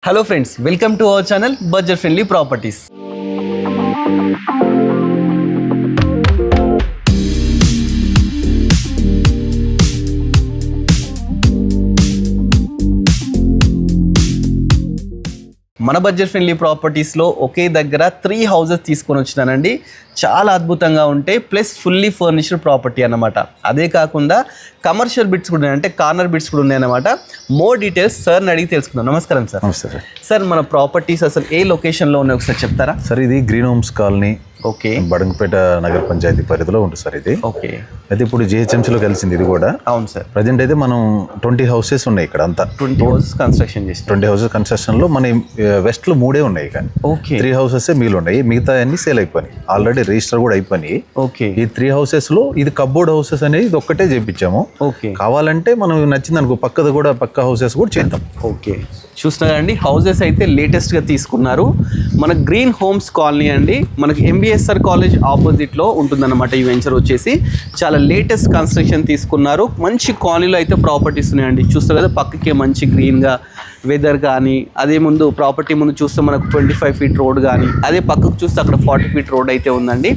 Hello friends, welcome to our channel budget friendly properties. మన budget friendly ప్రాపర్టీస్లో ఒకే దగ్గర 3 houses తీసుకొని వచ్చినానండి. చాలా అద్భుతంగా ఉంటాయి, ప్లస్ ఫుల్లీ ఫర్నిష్డ్ ప్రాపర్టీ అన్నమాట. అదే కాకుండా కమర్షియల్ బిట్స్ కూడా ఉన్నాయి, అంటే కార్నర్ బిట్స్ కూడా ఉన్నాయన్నమాట. మోర్ డీటెయిల్స్ సార్ని అడిగి తెలుసుకుందాం. నమస్కారం సార్. నమస్తే సార్. సార్, మన ప్రాపర్టీస్ అసలు ఏ లొకేషన్లో ఉన్నాయి ఒకసారి చెప్తారా? సార్, ఇది green homes colony, okay, Badangpet నగర పంచాయతీ పరిధిలో ఉంటుంది సార్ ఇది. ఓకే, అయితే ఇప్పుడు జిహెచ్ఎంసీలో కలిసింది ఇది కూడా. అవును సార్. ప్రజెంట్ అయితే మనం 20 హౌసెస్ ఉన్నాయి ఇక్కడ అంతా. 20 హౌసెస్ కన్స్ట్రక్షన్ చేసి 20 హౌసెస్ కన్స్ట్రక్షన్లో మన వెస్ట్లో 3 ఉన్నాయి, కానీ ఓకే 3 హౌసెస్ మిగిలి ఉన్నాయి. మిగతా అన్ని సేల్ అయిపోయినాయి, ఆల్రెడీ రిజిస్టర్ కూడా అయిపోయినాయి. ఓకే, ఈ 3 హౌసెస్లో ఇది కబ్బోర్డ్ హౌసెస్ అనేది ఇది ఒక్కటే చేయించాము. ఓకే, కావాలంటే మనం నచ్చింది అనుకో పక్కది కూడా పక్క హౌసెస్ కూడా చేద్దాం. ఓకే, చూస్తున్నారండి, హౌసెస్ అయితే లేటెస్ట్గా తీసుకున్నారు. మన గ్రీన్ హోమ్స్ కాలనీ అండి, మనకి ఎంబీఎస్ఆర్ కాలేజ్ ఆపోజిట్లో ఉంటుందన్నమాట. ఈ వెంచర్ వచ్చేసి చాలా లేటెస్ట్ కన్స్ట్రక్షన్ తీసుకున్నారు. మంచి కాలనీలో అయితే ప్రాపర్టీస్ ఉన్నాయండి. చూస్తారు కదా, పక్కకే మంచి గ్రీన్గా వెదర్ కానీ, అదే ముందు ప్రాపర్టీ ముందు చూస్తే మనకు 25 ఫీట్ రోడ్ కానీ, అదే పక్కకు చూస్తే అక్కడ 40 ఫీట్ రోడ్ అయితే ఉందండి.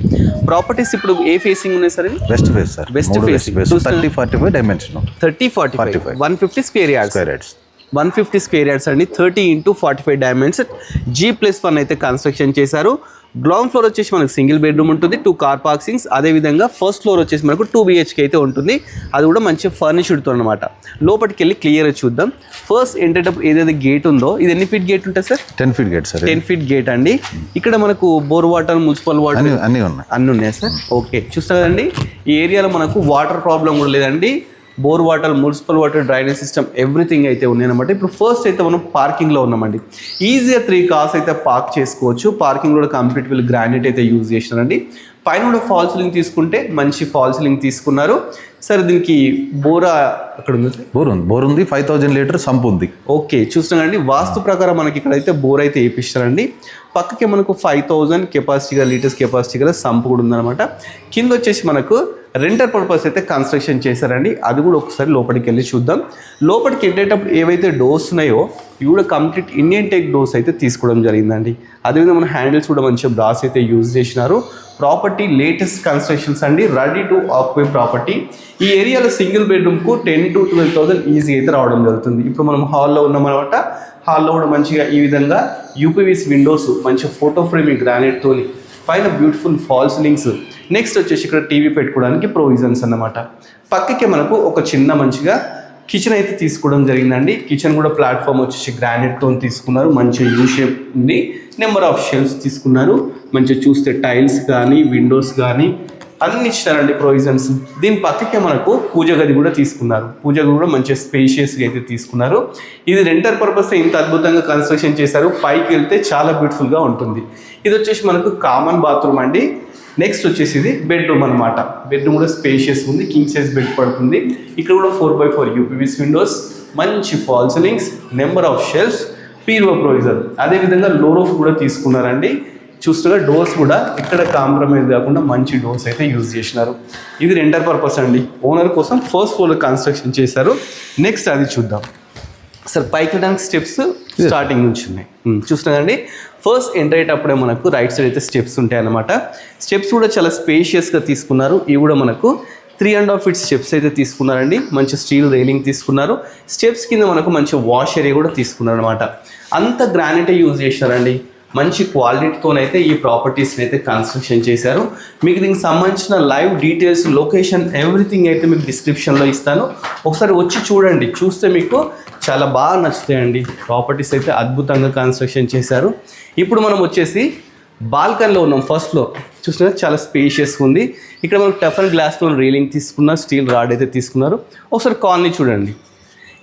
ప్రాపర్టీస్ ఇప్పుడు ఏ ఫేసింగ్ ఉన్నాయి sir? West face sir. West facing 30-45 dimension, 30-45 150 square yards. 150 square yards అండి, 30 × 45 డైమెన్షన్. G+1 అయితే కన్స్ట్రక్షన్ చేశారు. గ్రౌండ్ ఫ్లోర్ వచ్చేసి మనకు సింగిల్ బెడ్రూమ్ ఉంటుంది, 2 కార్ పార్కింగ్స్. అదేవిధంగా ఫస్ట్ ఫ్లోర్ వచ్చేసి మనకు 2 BHK అయితే ఉంటుంది. అది కూడా మంచి ఫర్నిష్డ్తో అనమాట. లోపలికి వెళ్ళి క్లియర్గా చూద్దాం. ఫస్ట్ ఎంట్రేటప్పుడు ఏదైతే గేట్ ఉందో, ఇది ఎన్ని ఫీట్ గేట్ ఉంటుంది sir? 10 feet gate sir. 10 feet gate అండి. ఇక్కడ మనకు బోర్ వాటర్, మున్సిపల్ వాటర్ అన్నీ ఉన్నాయి సార్. ఓకే, చూస్తారు కదండి, ఈ ఏరియాలో మనకు వాటర్ ప్రాబ్లం కూడా లేదండి. Bore water, municipal water, drainage system everything అయితే ఉన్నాయన్నమాట. ఇప్పుడు ఫస్ట్ అయితే మనం పార్కింగ్లో ఉన్నామండి. ఈజీగా 3 కార్స్ అయితే పార్క్ చేసుకోవచ్చు. పార్కింగ్ కూడా కంప్లీట్ వీళ్ళు గ్రానైట్ అయితే యూజ్ చేసినారండి. పైన కూడా ఫాల్ సీలింగ్ తీసుకుంటే మంచి ఫాల్ సీలింగ్ తీసుకున్నారు. సరే, దీనికి బోరా అక్కడ ఉంది సార్? బోర్ ఉంది, 5000 లీటర్ సంప్ ఉంది. ఓకే, చూస్తున్నాండి, వాస్తు ప్రకారం మనకి ఇక్కడైతే బోర్ అయితే వేపిస్తారండి. పక్కకి మనకు 5000 కెపాసిటీగా లీటర్స్ కెపాసిటీ గల సంప్ కూడా ఉందన్నమాట. కింద వచ్చేసి మనకు రెంటర్ పర్పస్ అయితే కన్స్ట్రక్షన్ చేశారండి. అది కూడా ఒకసారి లోపలికి వెళ్ళి చూద్దాం. లోపలికి వెళ్ళేటప్పుడు ఏవైతే డోర్స్ ఉన్నాయో ఇవి కూడా కంప్లీట్ ఇండియన్ టెక్ డోర్స్ అయితే తీసుకోవడం జరిగిందండి. అదేవిధంగా మన హ్యాండిల్స్ కూడా మంచిగా బ్రాస్ అయితే యూజ్ చేసినారు. ప్రాపర్టీ లేటెస్ట్ కన్స్ట్రక్షన్స్ అండి, రెడీ టు ఆక్యుపై ప్రాపర్టీ. ఈ ఏరియాలో సింగిల్ బెడ్రూమ్కు 10,000 to 12,000 ఈజీ అయితే రావడం జరుగుతుంది. ఇప్పుడు మనం హాల్లో ఉన్నామన్నమాట. హాల్లో కూడా మంచిగా ఈ విధంగా యూపీవీసీ విండోస్, మంచిగా ఫోటో ఫ్రేమింగ్ గ్రానైట్తోని, పైన బ్యూటిఫుల్ ఫాల్ సీలింగ్స్. నెక్స్ట్ వచ్చేసి ఇక్కడ టీవీ పెట్టుకోవడానికి ప్రొవిజన్స్ అన్నమాట. పక్కకే మనకు ఒక చిన్న మంచిగా కిచెన్ అయితే తీసుకోవడం జరిగిందండి. కిచెన్ కూడా ప్లాట్ఫామ్ వచ్చేసి గ్రానైట్తో తీసుకున్నారు. మంచి యూ షేప్ ఉంది. నెంబర్ ఆఫ్ షెల్ఫ్స్ తీసుకున్నారు. మంచిగా చూస్తే టైల్స్ కానీ, విండోస్ కానీ అన్ని ఇచ్చారండి ప్రొవిజన్స్. దీని పక్కకే మనకు పూజ గది కూడా తీసుకున్నారు. పూజ గది కూడా మంచిగా స్పేషియస్గా అయితే తీసుకున్నారు. ఇది రెంటర్ పర్పస్ ఇంత అద్భుతంగా కన్స్ట్రక్షన్ చేశారు. పైకి వెళ్తే చాలా బ్యూటిఫుల్గా ఉంటుంది. ఇది వచ్చేసి మనకు కామన్ బాత్రూమ్ అండి. నెక్స్ట్ వచ్చేసి ఇది బెడ్రూమ్ అనమాట. బెడ్రూమ్ కూడా స్పేషియస్ ఉంది, కింగ్ సైజ్ బెడ్ పడుతుంది. ఇక్కడ కూడా 4x4 యూపీవీసీ విండోస్, మంచి fall ceilings, number of shelves, PO provision. అదేవిధంగా లో రూఫ్ కూడా తీసుకున్నారండి. చూస్తుగా డోర్స్ కూడా ఇక్కడ కాంప్రమైజ్ కాకుండా మంచి డోర్స్ అయితే యూజ్ చేసినారు. ఇది రెంటర్ పర్పస్ అండి, ఓనర్ కోసం ఫస్ట్ ఫ్లోర్ కన్స్ట్రక్షన్ చేశారు. నెక్స్ట్ అది చూద్దాం సార్. పైకి వెళ్ళడానికి స్టెప్స్ స్టార్టింగ్ నుంచి ఉన్నాయి. చూస్తున్నారండి, ఫస్ట్ ఎంటర్ అయ్యేటప్పుడే మనకు రైట్ సైడ్ అయితే స్టెప్స్ ఉంటాయి అన్నమాట. స్టెప్స్ కూడా చాలా స్పేషియస్గా తీసుకున్నారు. ఇవి కూడా మనకు 3.5 feet స్టెప్స్ అయితే తీసుకున్నారండి. మంచి స్టీల్ రైలింగ్ తీసుకున్నారు. స్టెప్స్ కింద మనకు మంచి వాష్ ఏరియా కూడా తీసుకున్నారు అనమాట. అంత గ్రానైటే యూజ్ చేశారండి. మంచి క్వాలిటీతోనైతే ఈ ప్రాపర్టీస్ని అయితే కన్స్ట్రక్షన్ చేశారు. మీకు దీనికి సంబంధించిన లైవ్ డీటెయిల్స్, లొకేషన్, ఎవ్రీథింగ్ అయితే మీకు డిస్క్రిప్షన్లో ఇస్తాను. ఒకసారి వచ్చి చూడండి. చూస్తే మీకు చాలా బాగా నచ్చుతాయండి. ప్రాపర్టీస్ అయితే అద్భుతంగా కన్స్ట్రక్షన్ చేశారు. ఇప్పుడు మనం వచ్చేసి బాల్కనీలో ఉన్నాం. ఫస్ట్ ఫ్లోర్ చూసినా చాలా స్పేషియస్ ఉంది. ఇక్కడ మనకు టఫన్ గ్లాస్తో రీలింగ్ తీసుకున్నారు, స్టీల్ రాడ్ అయితే తీసుకున్నారు. ఒకసారి కాలనీ చూడండి.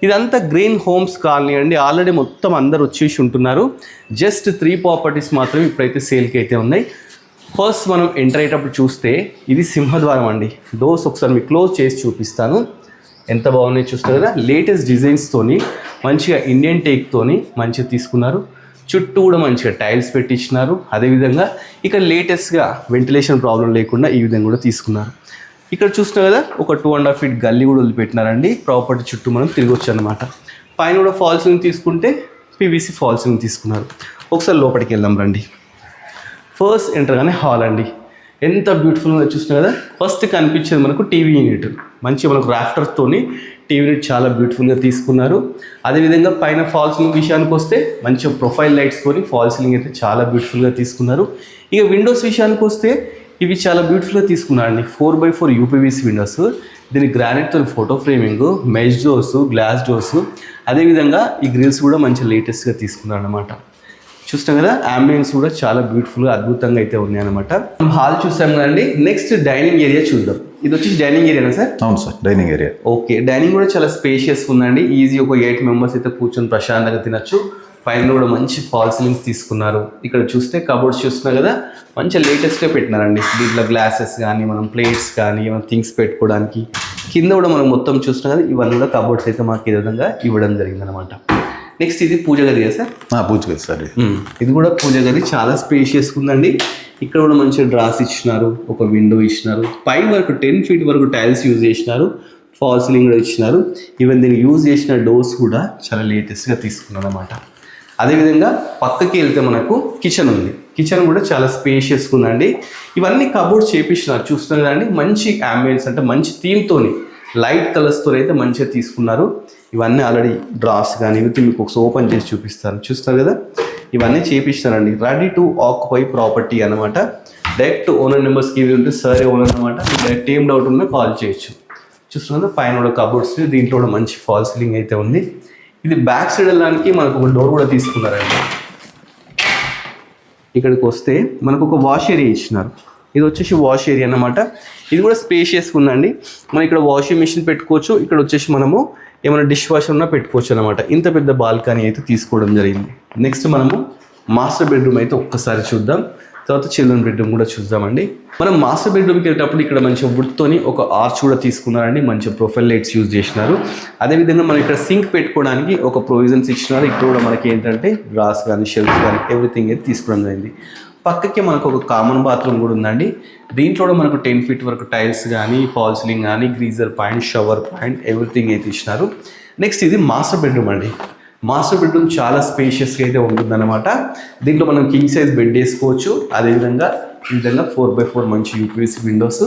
ఇదంతా గ్రీన్ హోమ్స్ కాలనీ అండి. ఆల్రెడీ మొత్తం అందరు వచ్చేసి ఉంటున్నారు. జస్ట్ 3 ప్రాపర్టీస్ మాత్రమే ఇప్పుడైతే సేల్కి అయితే ఉన్నాయి. ఫస్ట్ మనం ఎంటర్ అయ్యేటప్పుడు చూస్తే ఇది సింహద్వారం అండి. డోర్స్ ఒకసారి మీకు క్లోజ్ చేసి చూపిస్తాను. ఎంత బాగున్నాయి చూస్తారు కదా. లేటెస్ట్ డిజైన్స్తోని, మంచిగా ఇండియన్ టేక్తోని మంచిగా తీసుకున్నారు. చుట్టూ కూడా మంచిగా టైల్స్ పెట్టించినారు. అదేవిధంగా ఇక్కడ లేటెస్ట్గా వెంటిలేషన్ ప్రాబ్లం లేకుండా ఈ విధంగా కూడా తీసుకున్నారు. ఇక్కడ చూస్తున్నా కదా, ఒక 2.5 feet గల్లీ కూడా వదిలిపెట్టినారండి. ప్రాపర్టీ చుట్టూ మనం తిరగొచ్చు అనమాట. పైన కూడా ఫాల్ సీలింగ్ తీసుకుంటే పీవీసీ ఫాల్ సీలింగ్ తీసుకున్నారు. ఒకసారి లోపలికి వెళ్దాం రండి. ఫస్ట్ ఎంటర్గానే హాల్ అండి. ఎంత బ్యూటిఫుల్గా చూసినా కదా. ఫస్ట్ కనిపించేది మనకు టీవీ యూనిట్, మంచి మనకు రాఫ్టర్స్తోని టీవీ యూనిట్ చాలా బ్యూటిఫుల్గా తీసుకున్నారు. అదేవిధంగా పైన ఫాల్ సీలింగ్ విషయానికి వస్తే మంచి ప్రొఫైల్ లైట్స్తోని ఫాల్ సీలింగ్ అయితే చాలా బ్యూటిఫుల్గా తీసుకున్నారు. ఇక విండోస్ విషయానికి వస్తే ఇవి చాలా బ్యూటిఫుల్గా తీసుకున్నారండి. 4x4 యూపీవీసీ విండోస్, దీని గ్రానైట్తో photo framing, mesh doors, glass doors, అదేవిధంగా ఈ గ్రిల్స్ కూడా మంచి లేటెస్ట్గా తీసుకున్నారు అనమాట. చూస్తాం కదా, అంబియన్స్ కూడా చాలా బ్యూటిఫుల్గా అద్భుతంగా అయితే ఉన్నాయన్నమాట. మనం హాల్ చూసాం కదండి. నెక్స్ట్ డైనింగ్ ఏరియా చూద్దాం. ఇది వచ్చి డైనింగ్ ఏరియానా సార్? అవును sir, dining area. Okay, dining కూడా చాలా స్పేషియస్ ఉందండి. ఈజీ ఒక 8 మెంబర్స్ అయితే కూర్చొని ప్రశాంతంగా తినచ్చు. పైన కూడా మంచి ఫాల్ సీలింగ్స్ తీసుకున్నారు. ఇక్కడ చూస్తే కబోర్డ్స్ చూస్తున్నారు కదా, మంచి లేటెస్ట్గా పెట్టినారండి. దీంట్లో గ్లాసెస్ కానీ, మనం ప్లేట్స్ కానీ, ఏమైనా థింగ్స్ పెట్టుకోవడానికి. కింద కూడా మనం మొత్తం చూస్తున్నాం కదా, ఇవన్నీ కూడా కబోర్డ్స్ అయితే మాకు ఈ విధంగా ఇవ్వడం జరిగిందనమాట. నెక్స్ట్ ఇది పూజ గది కదా సార్? పూజ గది సార్. ఇది కూడా పూజ గది చాలా స్పేషియస్ ఉందండి. ఇక్కడ కూడా మంచిగా డ్రాస్ ఇచ్చినారు, ఒక విండో ఇచ్చినారు, పై వరకు 10 feet వరకు టైల్స్ యూజ్ చేసినారు, ఫాల్ సీలింగ్ కూడా ఇచ్చినారు. ఈవెన్ దీన్ని యూజ్ చేసిన డోర్స్ కూడా చాలా లేటెస్ట్గా తీసుకున్నారు అనమాట. అదేవిధంగా పక్కకి వెళ్తే మనకు కిచెన్ ఉంది. కిచెన్ కూడా చాలా స్పేషియస్గా ఉందండి. ఇవన్నీ కబోర్డ్స్ చేపించినారు చూస్తున్నారు కదండి. మంచి అంబియన్స్ అంటే మంచి థీమ్తోని లైట్ కలర్స్తో అయితే మంచిగా తీసుకున్నారు. ఇవన్నీ ఆల్రెడీ డ్రాస్ కానీ ఇవి మీకు ఒకసారి ఓపెన్ చేసి చూపిస్తాను. చూస్తారు కదా, ఇవన్నీ చేపిస్తారండి. రెడీ టు ఆక్యుపై ప్రాపర్టీ అనమాట. డైరెక్ట్ ఓనర్ నెంబర్స్కి ఇవి ఉంటే సరే ఓనర్ అనమాట. మీకు డైరెక్ట్ ఏం డౌట్ ఉన్నా కాల్ చేయొచ్చు. చూస్తున్నారు పైన కూడా కబోర్డ్స్, దీంట్లో కూడా మంచి ఫాల్ సీలింగ్ అయితే ఉంది. ఇది బ్యాక్ సైడ్ వెళ్ళడానికి మనకు ఒక డోర్ కూడా తీసుకున్నారండి. ఇక్కడికి వస్తే మనకు ఒక వాష్ ఏరియా ఇచ్చినారు. ఇది వచ్చేసి వాష్ ఏరియా అన్నమాట. ఇది కూడా స్పేషియస్గా ఉందండి. మనం ఇక్కడ వాషింగ్ మిషన్ పెట్టుకోవచ్చు. ఇక్కడ వచ్చేసి మనము ఏమైనా డిష్ వాషర్ ఉన్నా పెట్టుకోవచ్చు అనమాట. ఇంత పెద్ద బాల్కనీ అయితే తీసుకోవడం జరిగింది. నెక్స్ట్ మనము మాస్టర్ బెడ్రూమ్ అయితే ఒక్కసారి చూద్దాం. తర్వాత చిల్డ్రన్ బెడ్రూమ్ కూడా చూద్దామండి. మనం మాస్టర్ బెడ్రూమ్కి వెళ్ళేటప్పుడు ఇక్కడ మంచిగా వుడ్తోని ఒక ఆర్చ్ కూడా తీసుకున్నారండి. మంచి ప్రొఫైల్ లైట్స్ యూజ్ చేసినారు. అదేవిధంగా మనం ఇక్కడ సింక్ పెట్టుకోవడానికి ఒక ప్రొవిజన్స్ ఇచ్చినారు. ఇక్కడ కూడా మనకి ఏంటంటే గ్లాస్ కానీ షెల్ఫ్స్ కానీ ఎవ్రీథింగ్ అయితే తీసుకోవడం జరిగింది. పక్కకి మనకు ఒక కామన్ బాత్రూమ్ కూడా ఉందండి. దీంట్లో కూడా మనకు 10 feet వరకు టైల్స్ కానీ, ఫాల్ సీలింగ్ కానీ, greaser point, shower point everything అయితే ఇచ్చినారు. నెక్స్ట్ ఇది మాస్టర్ బెడ్రూమ్ అండి. మాస్టర్ బెడ్రూమ్ చాలా స్పేషియస్గా అయితే ఉంటుందన్నమాట. దీంట్లో మనం కింగ్ సైజ్ బెడ్ వేసుకోవచ్చు. అదేవిధంగా ఈ విధంగా 4x4 మంచి యూపీవీసీ విండోస్.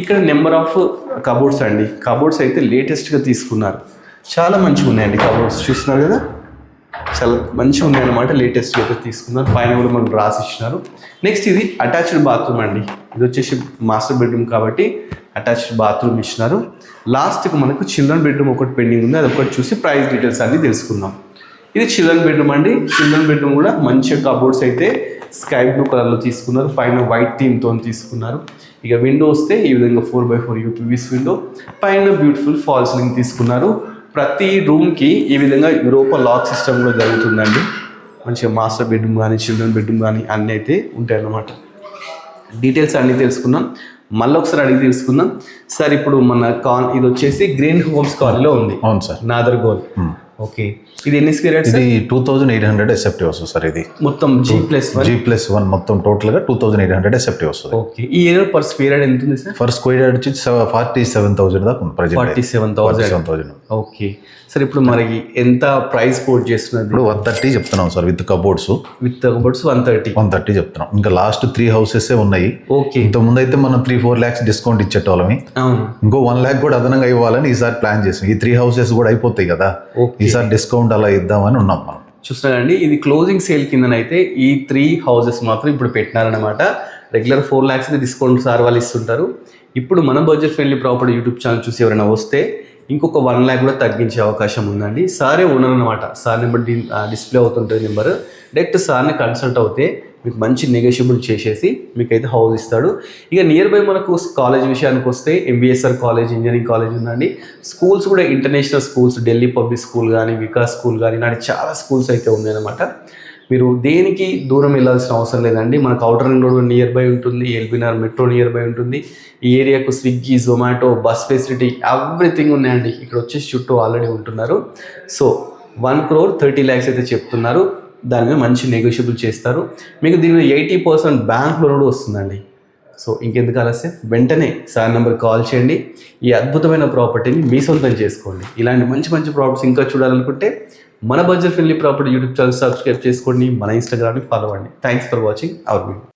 ఇక్కడ నెంబర్ ఆఫ్ కబోర్డ్స్ అండి. కబోర్డ్స్ అయితే లేటెస్ట్గా తీసుకున్నారు. చాలా మంచిగా ఉన్నాయండి కబోర్డ్స్. చూస్తున్నారు కదా, చాలా మంచిగా ఉన్నాయన్నమాట. లేటెస్ట్గా అయితే తీసుకున్నారు. పైన కూడా మనకు రాసి ఇచ్చినారు. నెక్స్ట్ ఇది అటాచ్డ్ బాత్రూమ్ అండి. ఇది వచ్చేసి మాస్టర్ బెడ్రూమ్ కాబట్టి అటాచ్డ్ బాత్రూమ్ ఇచ్చినారు. లాస్ట్కి మనకు చిల్డ్రన్ బెడ్రూమ్ ఒకటి పెండింగ్ ఉంది. అది ఒకటి చూసి ప్రైస్ డీటెయిల్స్ అన్ని తెలుసుకుందాం. ఇది చిల్డ్రన్ బెడ్రూమ్ అండి. చిల్డ్రన్ బెడ్రూమ్ కూడా మంచిగా కబోర్డ్స్ అయితే స్కై బ్లూ కలర్లో తీసుకున్నారు. పైన వైట్ థీమ్తో తీసుకున్నారు. ఇక విండో వస్తే ఈ విధంగా 4x4 యూపీవీసీ విండో, పైన బ్యూటిఫుల్ ఫాల్ సీలింగ్ తీసుకున్నారు. ప్రతి రూమ్కి ఈ విధంగా యూరోపా లాక్ సిస్టమ్ కూడా జరుగుతుందండి. మంచిగా మాస్టర్ బెడ్రూమ్ కానీ, చిల్డ్రన్ బెడ్రూమ్ కానీ అన్నీ అయితే ఉంటాయన్నమాట. డీటెయిల్స్ అన్నీ తెలుసుకున్నాం. మళ్ళీ ఒకసారి అడిగి తెలుసుకుందాం సార్. ఇప్పుడు మన ఇది వచ్చేసి గ్రీన్ హోమ్స్ కాలనీలో ఉంది. అవును సార్, నాదర్గోల్. ఓకే, ఇది ఎన్ని స్క్వేర్ యార్డ్స్? ఇది 2800 ఎస్ఎఫ్టీ వస్తుంది సార్. ఇది మొత్తం G+1 మొత్తం టోటల్గా 2800 ఎస్ఎఫ్టీ వస్తుంది. ఓకే, ఈ ఏరియా పర్ స్క్వేర్ యార్డ్ ఎంత ఉంది సార్? పర్ స్క్వేర్ యార్డ్ వచ్చి 47,000 దాకా ఉంది. 47,000. ఓకే సార్, ఇప్పుడు మనకి ఎంత ప్రైస్ కోట్ చేస్తున్నది? ఇప్పుడు 130 చెప్తున్నాం sir with cupboards. With cupboards 130 చెప్తున్నాం. ఇంకా లాస్ట్ 3 houses ఉన్నాయి. ఓకే, ఇంత ముందు అయితే మనం 3-4 lakhs డిస్కౌంట్ ఇచ్చేటోళ్ళమి. అవును, ఇంకో 1 lakh కూడా అదనంగా ఇవ్వాలని ఈసారి ప్లాన్ చేసాం. ఈ 3 houses కూడా అయిపోతాయి కదా, ఈసారి డిస్కౌంట్ అలా ఇద్దామని ఉన్నాం మనం. చూస్తున్నారండి, ఇది క్లోజింగ్ సేల్ కిందనైతే ఈ 3 houses మాత్రం ఇప్పుడు పెట్టినారనమాట. రెగ్యులర్ 4 lakhs అయితే డిస్కౌంట్ సార్ వాళ్ళు ఇస్తుంటారు. ఇప్పుడు మన budget friendly property YouTube channel చూసి ఎవరైనా వస్తే ఇంకొక 1 lakh కూడా తగ్గించే అవకాశం ఉందండి. సారే ఓనర్ అనమాట. సార్ నెంబర్ డిస్ప్లే అవుతుంటుంది నెంబర్. డైరెక్ట్ సార్ని కన్సల్ట్ అవుతే మీకు మంచి నెగోషియబుల్ చేసేసి మీకైతే హౌస్ ఇస్తాడు. ఇక నియర్ బై మనకు కాలేజ్ విషయానికి వస్తే MBSR కాలేజ్, ఇంజనీరింగ్ కాలేజ్ ఉందండి. స్కూల్స్ కూడా international schools, Delhi public school కానీ, వికాస్ స్కూల్ కానీ, ఇలాంటి చాలా స్కూల్స్ అయితే ఉన్నాయన్నమాట. మీరు దేనికి దూరం వెళ్ళాల్సిన అవసరం లేదండి. మనకు outer ring road near by ఉంటుంది, ఎల్బీనగర్ మెట్రో నియర్ బై ఉంటుంది. ఈ ఏరియాకు Swiggy, Zomato, bus facility everything ఉన్నాయండి. ఇక్కడ వచ్చేసి చుట్టూ ఆల్రెడీ ఉంటున్నారు. సో 1,30 lakhs అయితే చెప్తున్నారు. దాని మీద మంచి నెగోషియబుల్ చేస్తారు. మీకు దీని మీద 80% బ్యాంక్ లోన్ కూడా వస్తుందండి. సో ఇంకెందుకు ఆలస్యం, వెంటనే సార్ నెంబర్ కాల్ చేయండి. ఈ అద్భుతమైన ప్రాపర్టీని మీ సొంతం చేసుకోండి. ఇలాంటి మంచి మంచి ప్రాపర్టీస్ ఇంకా చూడాలనుకుంటే మన budget friendly property YouTube channel subscribe చేసుకోండి, మన ఇన్స్టాగ్రామ్ని ఫాలో అవ్వండి. Thanks for watching our video.